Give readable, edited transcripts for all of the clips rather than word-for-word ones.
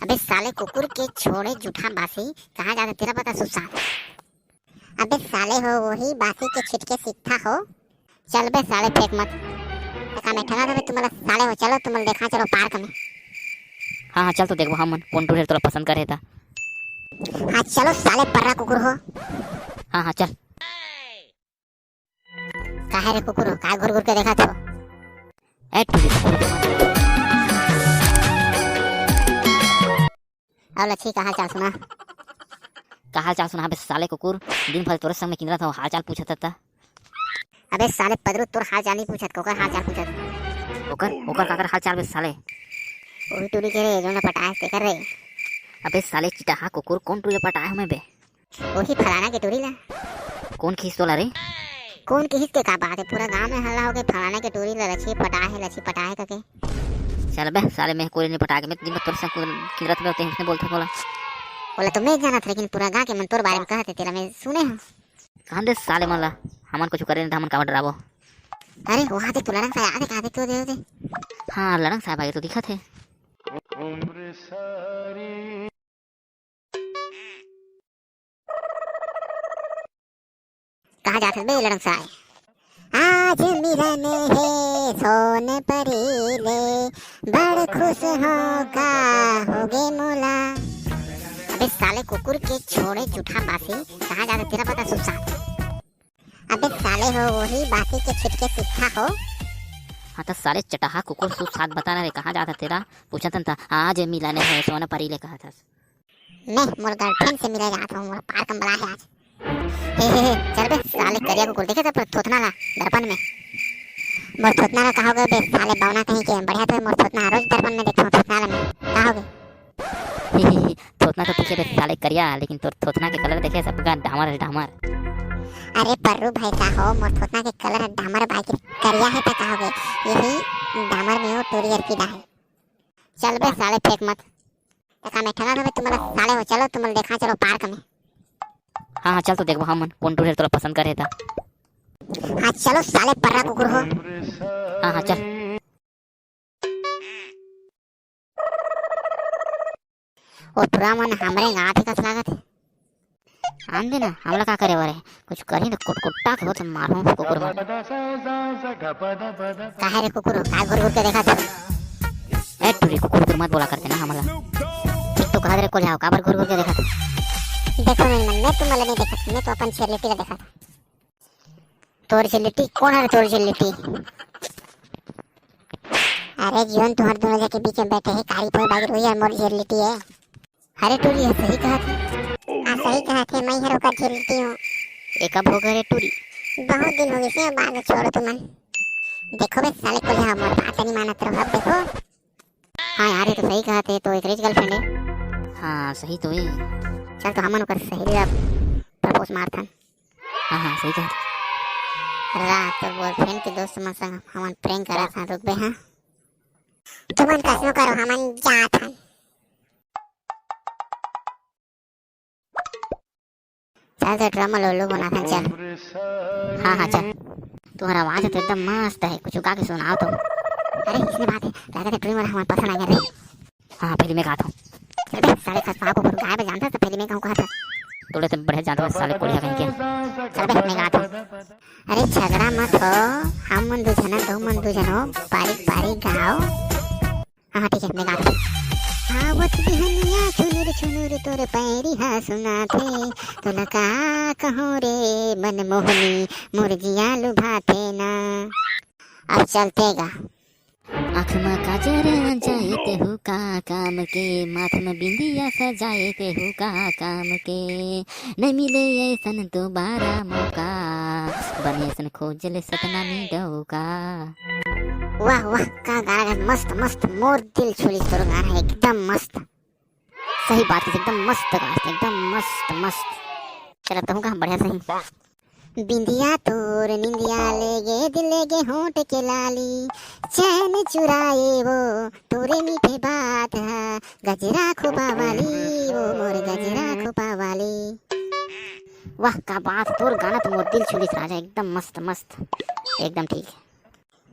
अबे साले कुकुर के छोड़े जूठा बासी, कहाँ जाता तेरा पता सुसार। अबे साले हो वही बासी के छिटके सीखता हो। चल बे साले फेंक मत। का मैं ठगा था तुम्हारा साले हो। चलो तुम देखा चलो पार्क में। हाँ हाँ चल तो देखो हमन कौन टूर तोरा पसंद करे था। हाँ चलो साले पर्रा कुकुर हो। हाँ हाँ चल। काहे रे कुकुर हो, का घुर घुर के देखा तो। ए टूरी कुकुर के मत। अब लच्छी का हाल चाल सुना। का हाल चाल सुना बे साले कुकुर, दिन भर तोरे संग में किंदरा था हाल चाल पूछत था। अबे साले पदरू तोर हाल चाल नहीं पूछत, कोकर हाल चाल पूछत। ओकर ओकर काकर हाल चाल बे साले। वही टूरी के रे जो ना पटाए ते कर रे। अबे साले चिटाहा कुकुर कौन टूरे पटाया हमें बे। वही फलाना के टूरी ला। कौन खींच तोला रे। कौन किस के का बात है, पूरा गांव में हल्ला हो गया फलाना के टूरी ला लच्छी पटाए करके। चल बे साले मैं कोई नहीं पटा के मैं दिन भर तोरे संग किंदरा में होते हैं बोलते बोला। बोला तो मैं जाना था, लेकिन पूरा गांव के मन तोर बारे में कहते तेरा मैं सुने हूं। कहां दे साले मला हमन कुछ करे नहीं हमन का डरावो। अरे वहां देख तो लड़न सा आदे का देख तो दे। हाँ लड़ंग साहब आगे तो दिखा थे। कहाँ जाते बे लड़न सा। आज मिलन है सोने परीले, बड़ खुश होगा होगे मोला। अबे साले कुकुर के छोड़े जूठा बासी, कहाँ जाते तेरा पता सुसार। अबे साले हो वही बासी के छिटके सीखता हो। हाँ तो साले चटाहा कुकुर सूप साथ बताना रे कहाँ जाता तेरा पूछतन था। आज मिलाने है सोना परीले कहा था। मैं मोर गर्लफ्रेंड से मिले जाता हूँ, मोर पार्क में बुला है आज। हे चल बे साले करिया कुकुर देखे तो थोथना ला दर्पण में। मोर थोथना ला कहोगे बे साले बावना कहीं के बढ़िया तो मोर थोथना रोज दर्पण में देखता हूँ। थोथना ला में कहोगे थोथना तो पीछे साले करिया, लेकिन तो थोथना के कलर देखे सबका डामर डामर। अरे पर्रू भाई का हो, मोर थोथना के कलर डामर भाई के करिया है तो कहोगे यही डामर में हो टोरी और कीड़ा है। चल बे साले फेंक मत। का मैं ठगा था तुम्हारा साले हो। चलो तुम देखा चलो पार्क में। हाँ हाँ चल तो देखो हमन कौन टूर तोरा पसंद करे था। हाँ चलो साले पर्रा कुकुर हो। हाँ हाँ चल। और पूरा मन हमरे गाँव के कस लागत है। आन देना हमला का करे वाले कुछ करी तो कुटकुट्टा के हो तो मारूं कुकुर मार। काहे रे कुकुर हो, का घुर घुर के देखा था। ए टूरी कुकुर मत बोला करते ना हमला। ठीक तो कहा रे को जाओ काबर घुर घुर के देखा था। देखो नहीं मन मैं तुम्हारे नहीं देखा, मैं तो अपन शेरलिटी का देखा था। तोर शेरलिटी कौन है तोर शेरलिटी। अरे जीवन तुम्हारे दोनों जाके बीच में बैठे हैं कारी पोई बागी रोई है मोर शेरलिटी है। अरे टूरी है सही कहा था। सही कहा थे, मैं हरो का शेरलिटी हूँ। एक अब हो गए रे टूरी। बहुत दिन हो गए से बाद में छोड़ो तुम। देखो बे साले को जा मोर बात नहीं मानत रहो। अब देखो हाँ यार ये तो सही कहा थे, तो एक रिच गर्लफ्रेंड है। हाँ सही तो है। चल तो हमन ओकर सही ला प्रपोज मारथन। हाँ हाँ सही कहा। रात तो बॉयफ्रेंड के दोस्त मन संग हमन प्रैंक करा था। रुक बे हाँ तुमन कसनो करो हमन जात हन। चल तो ड्रामा लोलू बना था चल। हाँ हाँ चल। तुम्हारा आवाज तो एकदम मस्त है, कुछ गा के सुनाओ तो। अरे इसमें बात है लगा था ड्रीम वाला हमारे पसंद आ गया रे। हाँ पहले मैं गाता हूँ। चल बे साले खसपा को गाय पे जानता तो पहले मैं कहूँ कहा था। थोड़े से बढ़िया जानता हूँ साले कोढ़िया कहीं के। चल बे मैं गाता हूँ। अरे झगड़ा मत हो, हम मन दो जना दो मन दो जनो पारी पारी गाओ। हाँ ठीक है मैं गाता हूँ। आवत बिहनिया छुनुर छुनुर तोर पैरी हा सुना थे, तो लगा कहो रे मन मोहनी मुर्गिया लुभाते ना। अब चलते गा। आँख में काजर जाए ते हु का काम के, माथ में बिंदिया सजाए ते हु का काम के, नहीं मिले ऐसन दोबारा मौका, बने ऐसन खोजले सतना नी डौका। वाह वाह का गाना है, मस्त मस्त मोर दिल छुली तोर गाना एकदम मस्त। सही बात है एकदम मस्त गाना एकदम मस्त मस्त। चलो तो हम बढ़िया सही। बिंदिया तोर निंदिया लेगे दिल लेगे होंठ के लाली, चैन चुराए वो तोरे मीठे बात है, गजरा खोपा वाली वो मोर गजरा खोपा वाली। वाह का बात, तोर गाना तो मोर दिल छुली राजा एकदम मस्त मस्त एकदम ठीक है।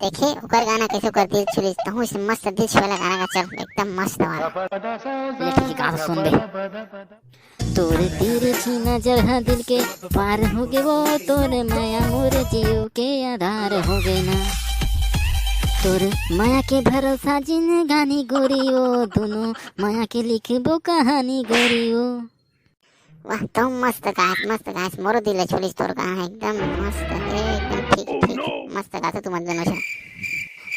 देखे ओकर गाना कैसे ओकर दिल छुली तहु से मस्त दिल छुला गाना का चल एकदम मस्त वाला ये ठीक गाना सुन दे। तोर तेरे छी नजर है दिल के पार हो गए वो, तोरे माया मोर जियो के आधार हो गए ना। तोर माया के भरोसा जिन गानी गोरी वो, दोनों माया के लिखबो कहानी गोरी वो। वाह तुम मस्त गाइस मोरो दिल छुली तोर गाना एकदम मस्त है एकदम ठीक मस्त गाता तू मन दोनों छा।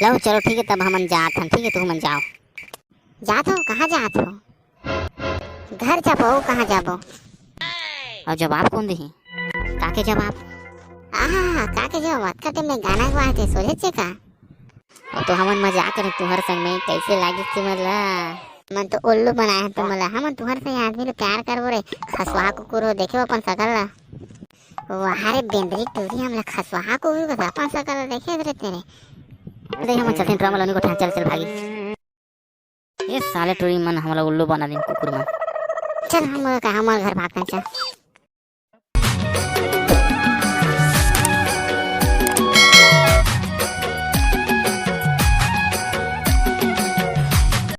लो चलो ठीक है तब हमन जात हन, ठीक है तुम मन जाओ। जात हो कहाँ जात हो? घर जाबो कहाँ जाबो? और जवाब कौन दही? काके जवाब? काके जवाब कटे में गाना गाते सोचे छे का? और तो हमन मजाक करे तुहर संग में कैसे लागिस तुमला? मन तो उल्लू बनाया तो मला हमन तुहर से आदमी ले प्यार करबो रे, खसवा कुकुर हो देखे अपन सकल ला। वाह रे बेंदरी टूरी हमला खसवा को भी बता अपन सकल देखे रे तेरे। देख हम चलते ड्रामा लोनी को चल भागी। ये साले टोरी मन हमला उल्लू बना दिन कुकुर मन। चल हम घर भागते हैं चल।